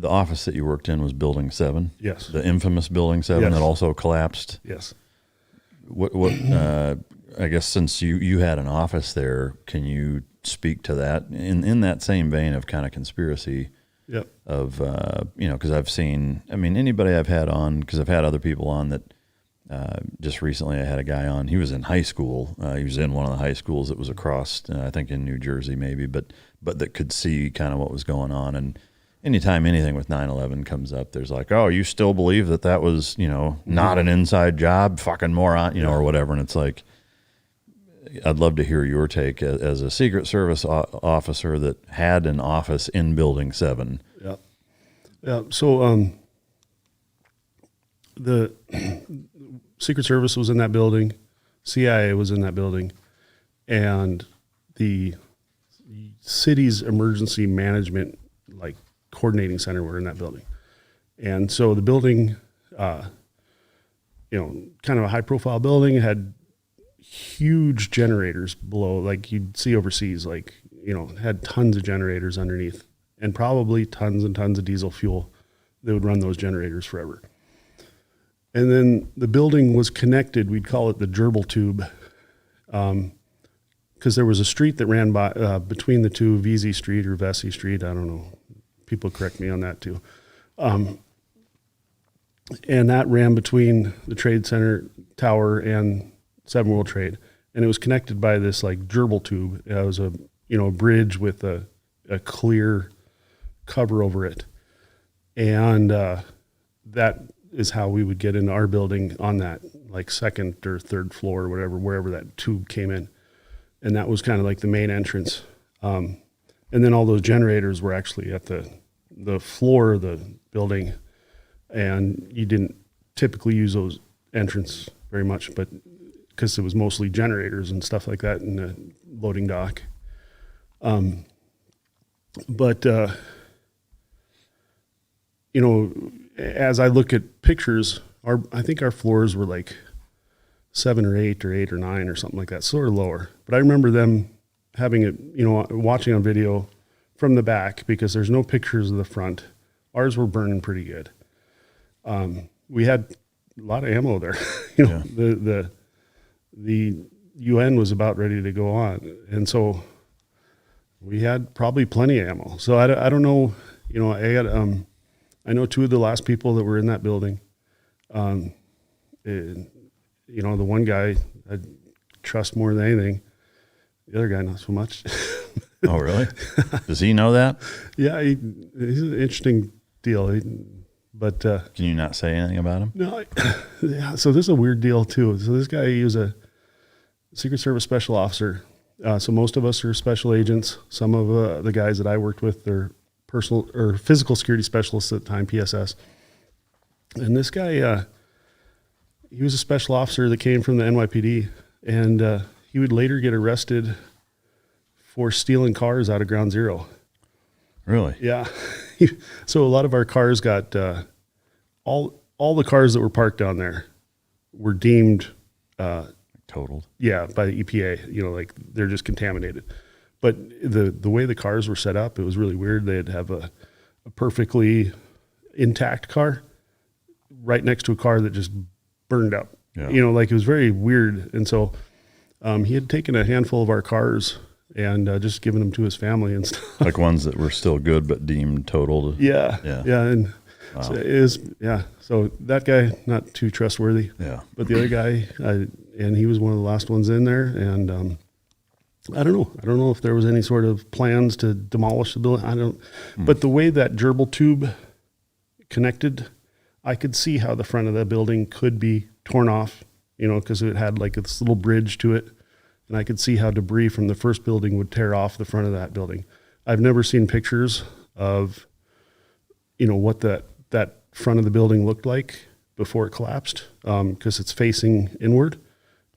the office that you worked in was Building 7? Yes. The infamous Building 7 Yes. that also collapsed? Yes. What I guess since you had an office there, can you speak to that in that same vein of kind of conspiracy? Yep. Of, because I've seen, anybody I've had on, because I've had other people on that just recently I had a guy on, he was in high school. He was in one of the high schools that was across, I think in New Jersey maybe, but that could see kind of what was going on. And anytime anything with 9/11 comes up, there's like, oh, you still believe that was, not an inside job, fucking moron, or whatever. And it's like, I'd love to hear your take as a Secret Service officer that had an office in Building 7. Yeah. Yeah. So the Secret Service was in that building, CIA was in that building, and the city's emergency management coordinating center were in that building. And so the building, kind of a high profile building, had huge generators below, like you'd see overseas, had tons of generators underneath and probably tons and tons of diesel fuel that would run those generators forever. And then the building was connected, we'd call it the gerbil tube, because there was a street that ran by between the two, Vesey Street or Vesey Street, I don't know, people correct me on that too. And that ran between the Trade Center Tower and 7 World Trade, and it was connected by this gerbil tube. It was a bridge with a clear cover over it, and that is how we would get into our building on that second or third floor or whatever, wherever that tube came in, and that was kind of the main entrance. And then all those generators were actually at the floor of the building, and you didn't typically use those entrance very much, but because it was mostly generators and stuff like that in the loading dock. As I look at pictures, I think our floors were 7 or 8 or 8 or 9 or something like that, sort of lower. But I remember them having it, watching on video from the back, because there's no pictures of the front. Ours were burning pretty good. We had a lot of ammo there. The UN was about ready to go on, and so we had probably plenty of ammo. So I don't know, I know 2 of the last people that were in that building. The one guy I trust more than anything. The other guy, not so much. Oh, really? Does he know that? Yeah, he's an interesting deal. Can you not say anything about him? No. Yeah. So this is a weird deal too. So this guy, he was a Secret Service special officer. So most of us are special agents. Some of the guys that I worked with, they're personal or physical security specialists at the time, PSS. And this guy, he was a special officer that came from the NYPD, and he would later get arrested for stealing cars out of Ground Zero. Really? Yeah. So a lot of our cars got, all the cars that were parked down there were deemed totaled. Yeah, by the EPA, they're just contaminated. But the way the cars were set up, it was really weird. They'd have a perfectly intact car right next to a car that just burned up. Yeah. It was very weird. And so he had taken a handful of our cars and just given them to his family and stuff. Like ones that were still good but deemed totaled. Yeah. And wow. So that guy, not too trustworthy. Yeah. But the other guy, and he was one of the last ones in there. And I don't know if there was any sort of plans to demolish the building. But the way that gerbil tube connected, I could see how the front of that building could be torn off, because it had this little bridge to it. And I could see how debris from the first building would tear off the front of that building. I've never seen pictures of, what that front of the building looked like before it collapsed, because it's facing inward.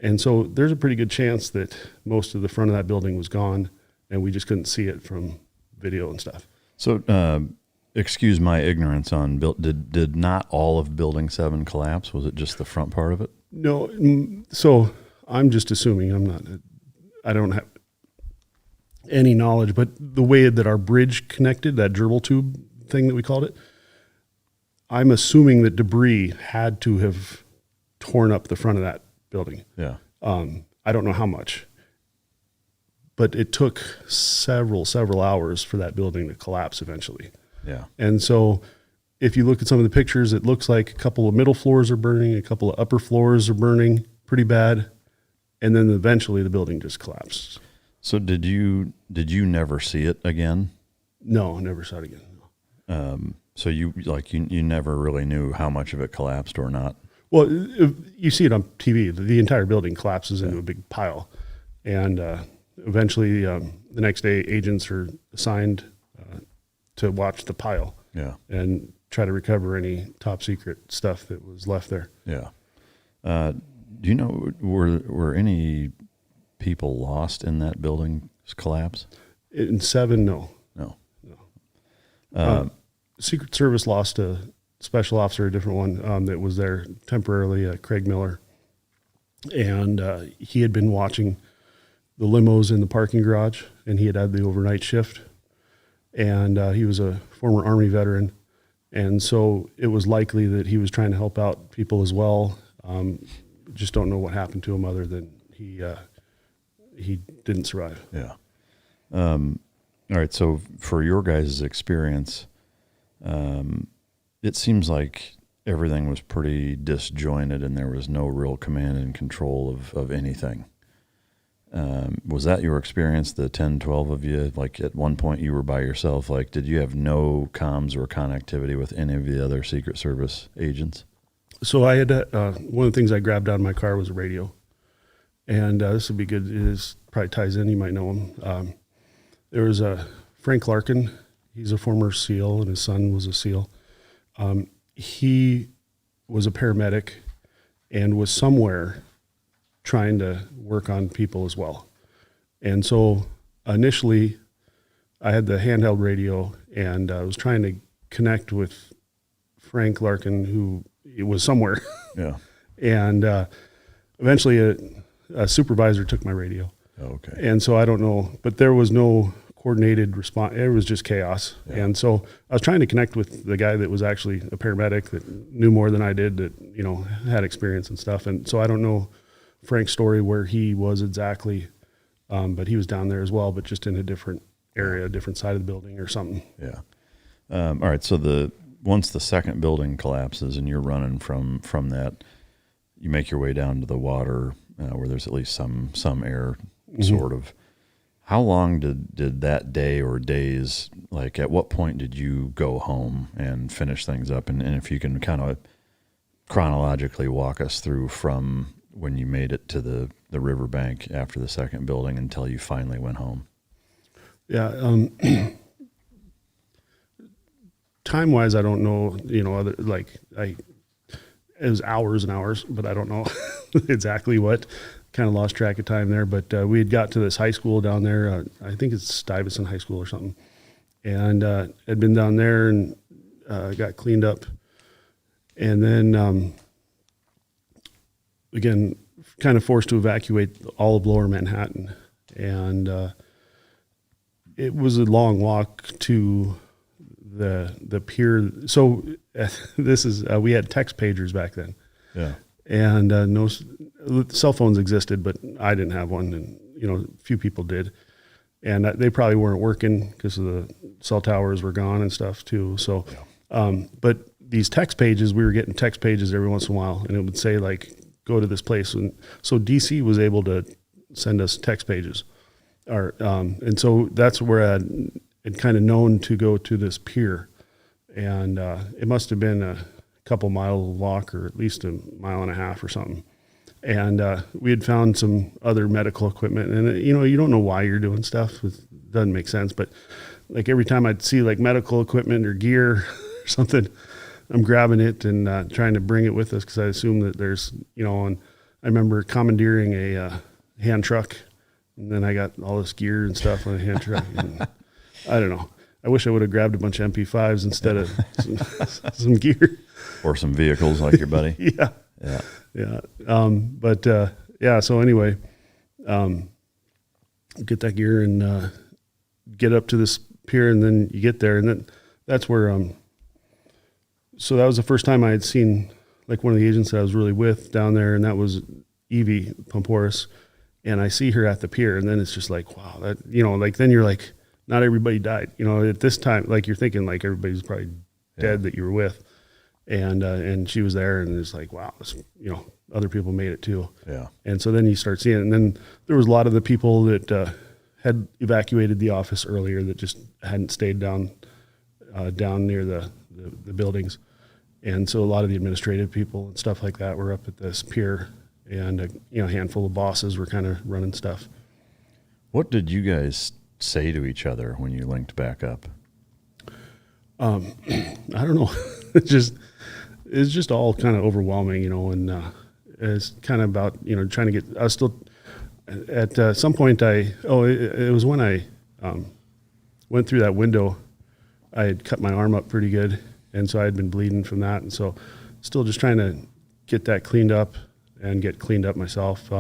And so there's a pretty good chance that most of the front of that building was gone, and we just couldn't see it from video and stuff. So, excuse my ignorance on did not all of Building 7 collapse? Was it just the front part of it? No. So I'm just assuming. I don't have any knowledge, but the way that our bridge connected, that gerbil tube thing that we called it, I'm assuming that debris had to have torn up the front of that building. Yeah. I don't know how much, but it took several hours for that building to collapse eventually. Yeah. And so if you look at some of the pictures, it looks like a couple of middle floors are burning, a couple of upper floors are burning pretty bad. And then eventually the building just collapsed. So did you never see it again? No, I never saw it again. So you never really knew how much of it collapsed or not? Well, you see it on TV. The entire building collapses into a big pile. And eventually the next day agents are assigned to watch the pile. Yeah. And try to recover any top secret stuff that was left there. Yeah. Do you know, were any people lost in that building's collapse? In 7, no. No. Secret Service lost a special officer, a different one that was there temporarily, Craig Miller. And he had been watching the limos in the parking garage, and he had the overnight shift. And he was a former Army veteran. And so it was likely that he was trying to help out people as well. Just don't know what happened to him other than he didn't survive. Yeah. All right. So for your guys' experience, it seems like everything was pretty disjointed and there was no real command and control of anything. Was that your experience, the 10, 12 of you? Like at one point you were by yourself. Like, did you have no comms or connectivity with any of the other Secret Service agents? So I had one of the things I grabbed out of my car was a radio. And this would be good. It probably ties in. You might know him. There was Frank Larkin. He's a former SEAL, and his son was a SEAL. He was a paramedic and was somewhere trying to work on people as well. And so initially I had the handheld radio, and I was trying to connect with Frank Larkin, who was somewhere. Yeah. And eventually a supervisor took my radio. Oh, okay. And so I don't know, but there was no coordinated response. It was just chaos. Yeah. And so I was trying to connect with the guy that was actually a paramedic that knew more than I did, that, had experience and stuff. And so I don't know Frank's story where he was exactly, but he was down there as well, but just in a different area, a different side of the building or something. Yeah. All right. So once the second building collapses and you're running from that, you make your way down to the water where there's at least some air, sort of. How long did that day or days, like at what point did you go home and finish things up? And if you can kind of chronologically walk us through from when you made it to the riverbank after the second building until you finally went home. Yeah. Time-wise, I don't know, it was hours and hours, but I don't know exactly what. Kind of lost track of time there, but we had got to this high school down there. I think it's Stuyvesant High School or something. And had been down there and got cleaned up. And then, again, kind of forced to evacuate all of Lower Manhattan. And it was a long walk to the pier. So this is, we had text pagers back then. Yeah. And no cell phones existed, but I didn't have one, and a few people did, and they probably weren't working because the cell towers were gone and stuff too. So, but these text pages, we were getting text pages every once in a while, and it would say like, "Go to this place," and so DC was able to send us text pages, and so that's where I had kind of known to go to this pier, and it must have been a couple mile walk or at least a mile and a half or something. And we had found some other medical equipment, and you don't know why you're doing stuff. It doesn't make sense, but like every time I'd see like medical equipment or gear or something, I'm grabbing it and trying to bring it with us because I assume that there's, and I remember commandeering a hand truck, and then I got all this gear and stuff on a hand truck. And I don't know. I wish I would have grabbed a bunch of MP5s instead of some gear. Or some vehicles like your buddy. Yeah. Yeah. Yeah. So anyway, get that gear and get up to this pier, and then you get there, and then that's where so that was the first time I had seen like one of the agents that I was really with down there, and that was Evie Pomporis. And I see her at the pier, and then it's just like, wow, that, like then you're like, not everybody died. At this time, like you're thinking like everybody's probably dead that you were with. And she was there, and it's like, wow, this, other people made it too. Yeah. And so then you start seeing it. And then there was a lot of the people that had evacuated the office earlier that just hadn't stayed down near the buildings. And so a lot of the administrative people and stuff like that were up at this pier, and a handful of bosses were kind of running stuff. What did you guys say to each other when you linked back up? I don't know. It's just all kind of overwhelming, and it's kind of about, trying to get, I was still at some point it was when I went through that window. I had cut my arm up pretty good, and so I had been bleeding from that, and so still just trying to get that cleaned up and get cleaned up myself.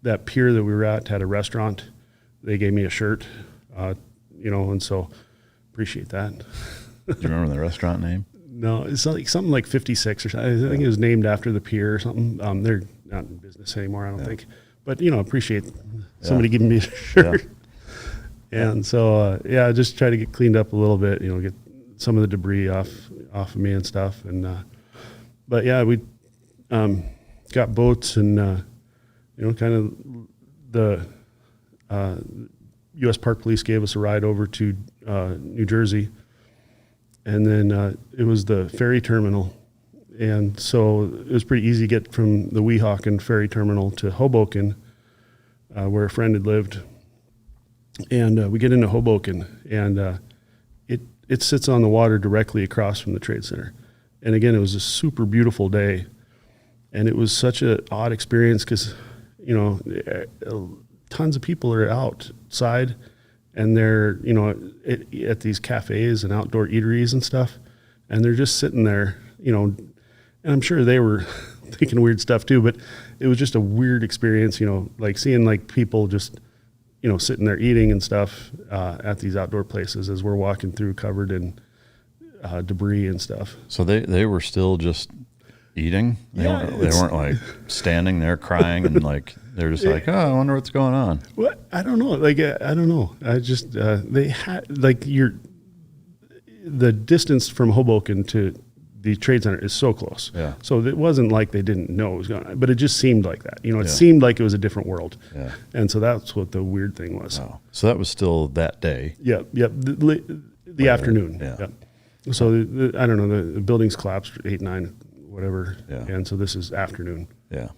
That pier that we were at had a restaurant. They gave me a shirt, and so appreciate that. Do you remember the restaurant name? No, it's like something like 56 or something. I think it was named after the pier or something. They're not in business anymore, I don't think. But, appreciate somebody giving me a shirt. Yeah. And so, just try to get cleaned up a little bit, get some of the debris off of me and stuff. And, but yeah, we got boats, and, kind of the U.S. Park Police gave us a ride over to New Jersey. And then it was the ferry terminal. And so it was pretty easy to get from the Weehawken ferry terminal to Hoboken, where a friend had lived. And we get into Hoboken, and it sits on the water directly across from the Trade Center. And again, it was a super beautiful day. And it was such an odd experience because, tons of people are outside, and they're, at these cafes and outdoor eateries and stuff, and they're just sitting there, and I'm sure they were thinking weird stuff too, but it was just a weird experience, like seeing like people just, sitting there eating and stuff at these outdoor places as we're walking through covered in debris and stuff. So they were still just eating? They weren't like standing there crying and like, they're just like, oh, I wonder what's going on. Well, I don't know. Like, I don't know. I just, they had, like, the distance from Hoboken to the Trade Center is so close. Yeah. So it wasn't like they didn't know it was going on, but it just seemed like that. It seemed like it was a different world. Yeah. And so that's what the weird thing was. Wow. So that was still that day. Yep. The afternoon. Yeah. Yep. So I don't know, the buildings collapsed 8, 9, whatever. Yeah. And so this is afternoon. Yeah.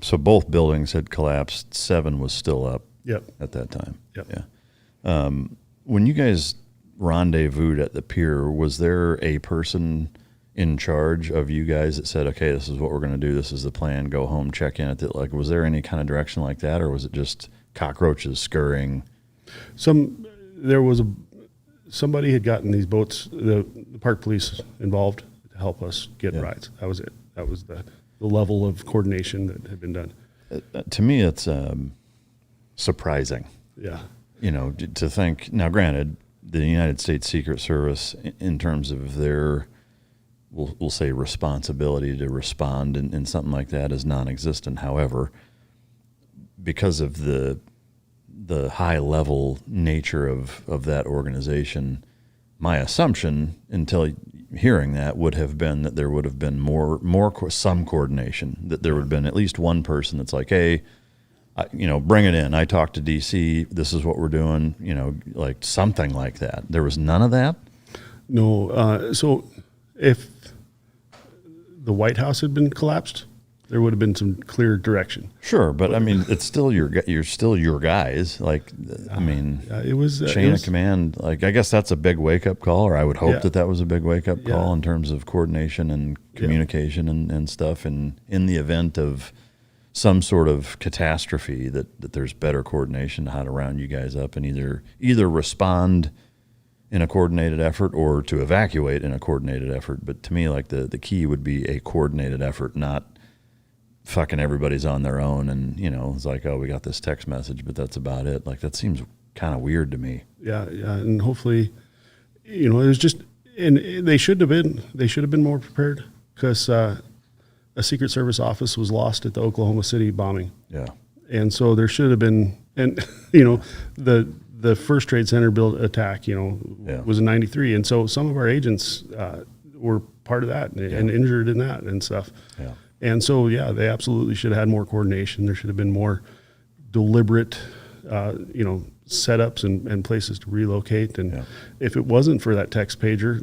So both buildings had collapsed. 7 was still up. Yep. At that time. Yep. Yeah. When you guys rendezvoused at the pier, was there a person in charge of you guys that said, okay, this is what we're going to do, this is the plan, go home, check in at the, like, was there any kind of direction like that, or was it just cockroaches scurrying? Somebody had gotten these boats, the park police involved to help us get rides. That was it. That was the level of coordination that had been done. To me, it's surprising. Yeah. To think, now granted, the United States Secret Service, in terms of their, we'll say, responsibility to respond in something like that, is non-existent. However, because of the high-level nature of that organization, my assumption, until hearing that, would have been that there would have been some coordination, that there would have been at least one person that's like, hey, bring it in. I talked to DC. This is what we're doing. Like something like that. There was none of that. No. So if the White House had been collapsed, there would have been some clear direction. Sure, but I mean, it's still you're still your guys. Like, I mean, it was chain of command. Like, I guess that's a big wake up call, or I would hope that was a big wake up call in terms of coordination and communication and stuff. And in the event of some sort of catastrophe, that there's better coordination to how to round you guys up and either respond in a coordinated effort or to evacuate in a coordinated effort. But to me, like the key would be a coordinated effort, not fucking everybody's on their own and it's like, oh, we got this text message, but that's about it. Like, that seems kind of weird to me. Yeah. And hopefully, it was just, and they should have been more prepared, because a Secret Service office was lost at the Oklahoma City bombing. Yeah. And so there should have been, and the first Trade Center attack, was in '93, and so some of our agents were part of that and injured in that and stuff. Yeah. And so they absolutely should have had more coordination. There should have been more deliberate, setups and places to relocate. And if it wasn't for that text pager,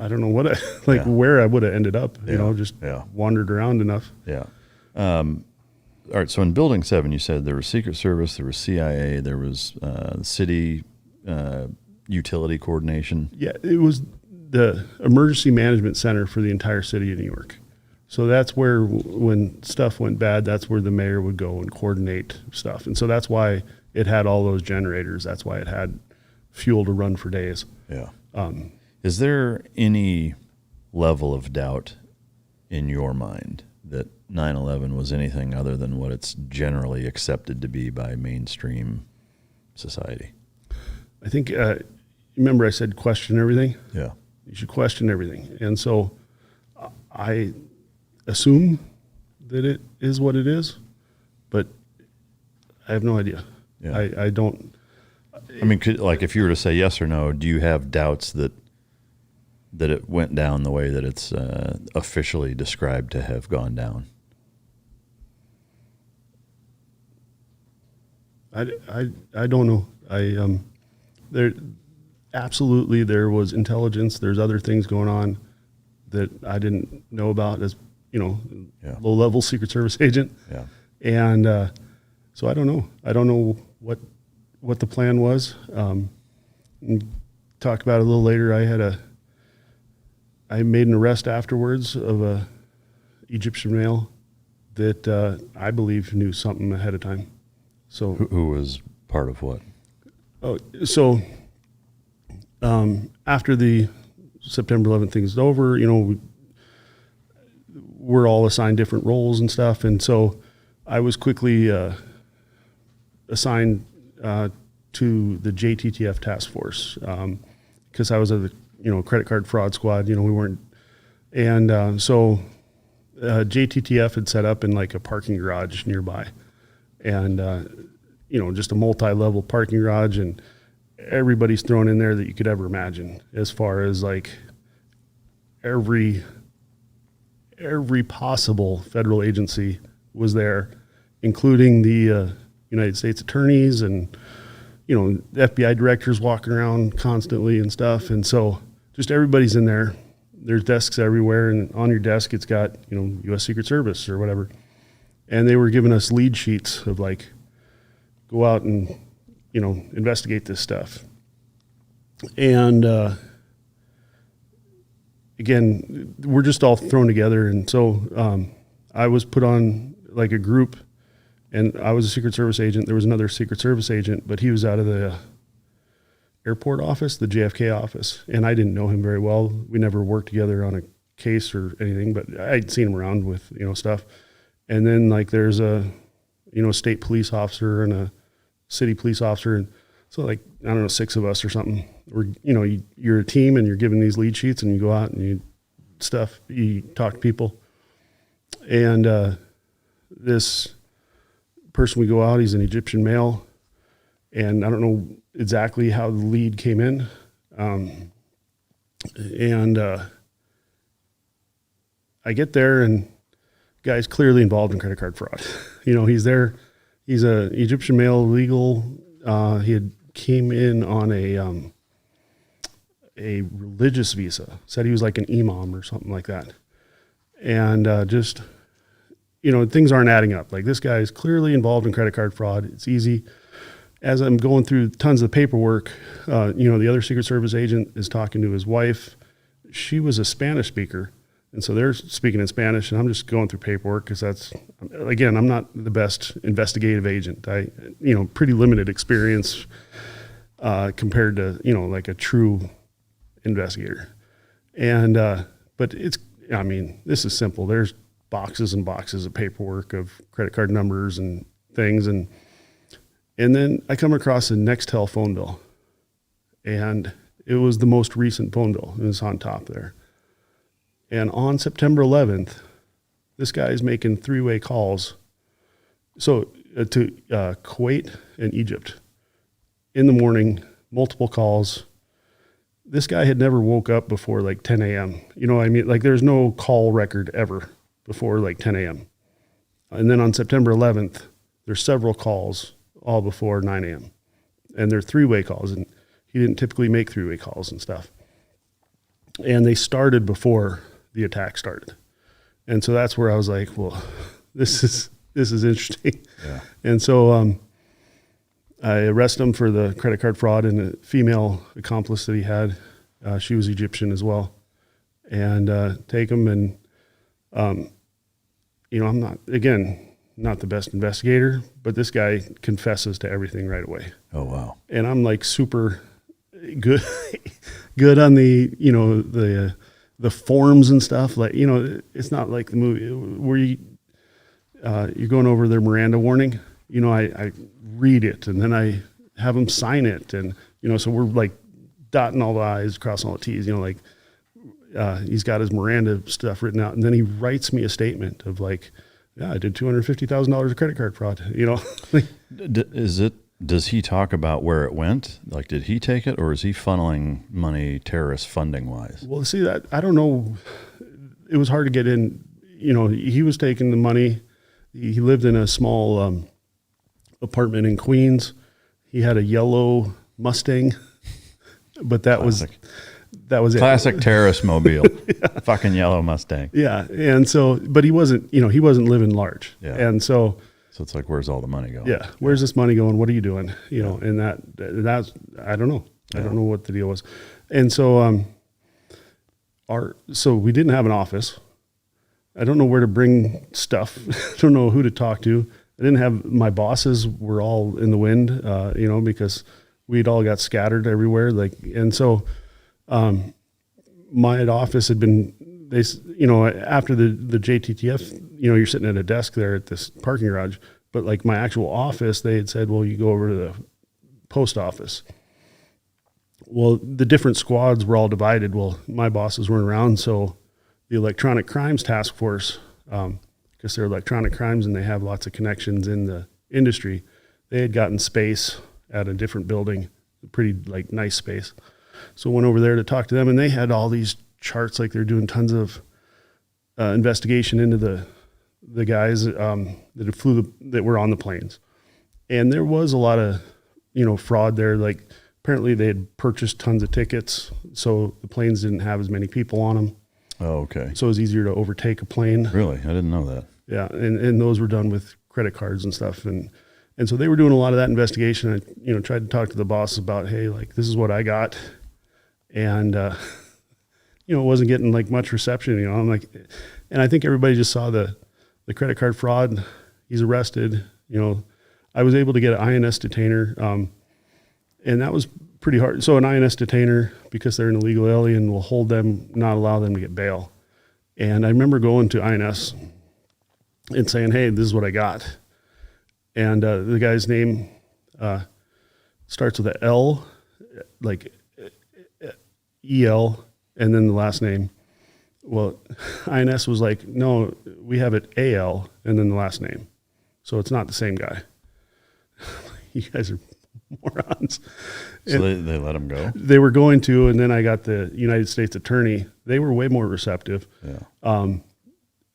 I don't know what where I would have ended up. Just wandered around enough. Yeah. All right, so in Building 7, you said there was Secret Service, there was CIA, there was city utility coordination. Yeah, it was the Emergency Management Center for the entire city of New York. So that's where, when stuff went bad, that's where the mayor would go and coordinate stuff. And so that's why it had all those generators. That's why it had fuel to run for days. Yeah. Is there any level of doubt in your mind that 9/11 was anything other than what it's generally accepted to be by mainstream society? I think, remember I said question everything? Yeah. You should question everything. And so I assume that it is what it is, but I have no idea. Yeah. I don't. I mean, if you were to say yes or no, do you have doubts that it went down the way that it's officially described to have gone down? I don't know. There absolutely there was intelligence. There's other things going on that I didn't know about as low level Secret Service agent. Yeah. And so I don't know. I don't know what the plan was. Talk about it a little later. I made an arrest afterwards of a Egyptian male that I believe knew something ahead of time. So who was part of what? Oh, so after the September 11th thing is over, we're all assigned different roles and stuff, and so I was quickly assigned to the JTTF task force because I was at the credit card fraud squad. We weren't, and so JTTF had set up in like a parking garage nearby, and just a multi-level parking garage, and everybody's thrown in there that you could ever imagine, as far as like every possible federal agency was there, including the United States attorneys and the FBI directors walking around constantly and stuff. And so just everybody's in there. There's desks everywhere, and on your desk it's got U.S. Secret Service or whatever. And they were giving us lead sheets of like, go out and investigate this stuff. And again, we're just all thrown together. And so I was put on like a group, and I was a Secret Service agent. There was another Secret Service agent, but he was out of the airport office, the JFK office. And I didn't know him very well. We never worked together on a case or anything, but I'd seen him around with, stuff. And then like there's a, state police officer and a city police officer. And so like, I don't know, 6 of us or something. We're, you're a team and you're given these lead sheets, and you go out and you talk to people. And this person, we go out, he's an Egyptian male, and I don't know exactly how the lead came in. I get there, and the guy's clearly involved in credit card fraud. He's there. He's a Egyptian male, legal. He had came in on a religious visa. Said he was like an imam or something like that. And just, things aren't adding up. Like, this guy is clearly involved in credit card fraud. It's easy. As I'm going through tons of paperwork, the other Secret Service agent is talking to his wife. She was a Spanish speaker. And so they're speaking in Spanish, and I'm just going through paperwork because that's, again, I'm not the best investigative agent. I, pretty limited experience compared to, like a true investigator. And, but this is simple. There's boxes and boxes of paperwork of credit card numbers and things. And then I come across a Nextel phone bill, and It was the most recent phone bill. It was on top there. And on September 11th, this guy is making 3-way calls. So to Kuwait and Egypt in the morning, multiple calls. This guy had never woke up before like 10 a.m. You know what I mean? Like there's no call record ever before like 10 a.m. And then on September 11th, there's several calls all before 9 a.m. And they're 3-way calls, and he didn't typically make 3-way calls and stuff. And they started before the attack started. And so that's where I was like, well, this is interesting. Yeah. And so I arrested him for the credit card fraud, and a female accomplice that he had, she was Egyptian as well. And take him, and I'm not the best investigator, but this guy confesses to everything right away. Oh, wow. And I'm like super good on the forms and stuff. Like, it's not like the movie where you're going over their Miranda warning. I read it, and then I have them sign it. And, so we're like dotting all the I's, crossing all the T's, he's got his Miranda stuff written out. And then he writes me a statement of like, yeah, I did $250,000 of credit card fraud, Does he talk about where it went? Like, did he take it, or is he funneling money terrorist funding wise? Well, see that, I don't know. It was hard to get in, he was taking the money. He lived in a small apartment in Queens. He had a yellow Mustang, but that was it. Classic terrorist mobile. Yeah. Fucking yellow Mustang. Yeah. And so, but he wasn't living large. Yeah. And so it's like, where's all the money going? Yeah. Where's this money going? What are you doing? And that's, I don't know. I don't know what the deal was. And so, so we didn't have an office. I don't know where to bring stuff. I don't know who to talk to. I didn't have, my bosses were all in the wind, because we'd all got scattered everywhere. And so, my office had been, after the JTTF, you're sitting at a desk there at this parking garage, but like my actual office, they had said, well, you go over to the post office. Well, the different squads were all divided. Well, my bosses weren't around. So the electronic crimes task force, because they're electronic crimes and they have lots of connections in the industry, they had gotten space at a different building, a pretty like nice space. So I went over there to talk to them, and they had all these charts, like they're doing tons of investigation into the guys that were on the planes. And there was a lot of, fraud there. Like apparently they had purchased tons of tickets, so the planes didn't have as many people on them. Oh, okay. So it was easier to overtake a plane. Really? I didn't know that. Yeah. And those were done with credit cards and stuff. And so they were doing a lot of that investigation. I, tried to talk to the boss about, hey, like, this is what I got. And, it wasn't getting like much reception, I'm like, and I think everybody just saw the credit card fraud. He's arrested. I was able to get an INS detainer. And that was pretty hard. So an INS detainer, because they're an illegal alien, will hold them, not allow them to get bail. And I remember going to INS and saying, hey, this is what I got. And the guy's name starts with an L, like EL, and then the last name. Well, INS was like, no, we have it AL, and then the last name. So it's not the same guy. You guys are morons. So they let him go? They were going to, and then I got the United States attorney. They were way more receptive. Yeah.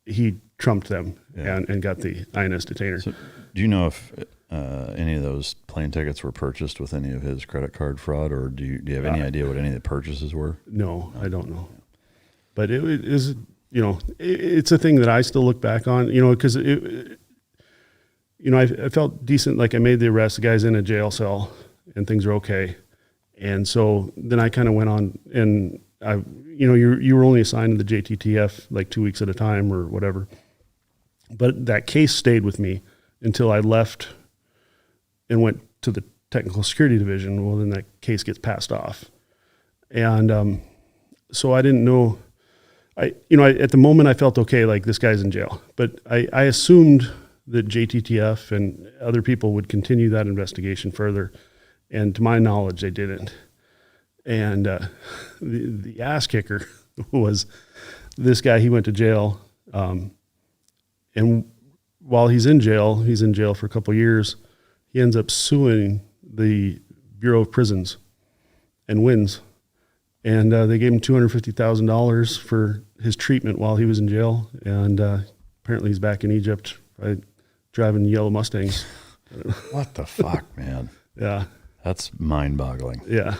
He trumped them and got the INS detainer. So do you know if any of those plane tickets were purchased with any of his credit card fraud, or do you have any idea what any of the purchases were? No, I don't know. But it is, it's a thing that I still look back on, because I felt decent. Like I made the arrest, the guy's in a jail cell and things are okay. And so then I kind of went on, and you were only assigned to the JTTF like 2 weeks at a time or whatever. But that case stayed with me until I left and went to the technical security division. Well, then that case gets passed off. And so I didn't know, at the moment I felt okay, like this guy's in jail. But I assumed that JTTF and other people would continue that investigation further. And to my knowledge, they didn't. And the ass kicker was this guy. He went to jail, and while he's in jail for a couple of years. He ends up suing the Bureau of Prisons and wins. And they gave him $250,000 for his treatment while he was in jail. And apparently he's back in Egypt driving yellow Mustangs. What the fuck, man? Yeah. That's mind-boggling. Yeah.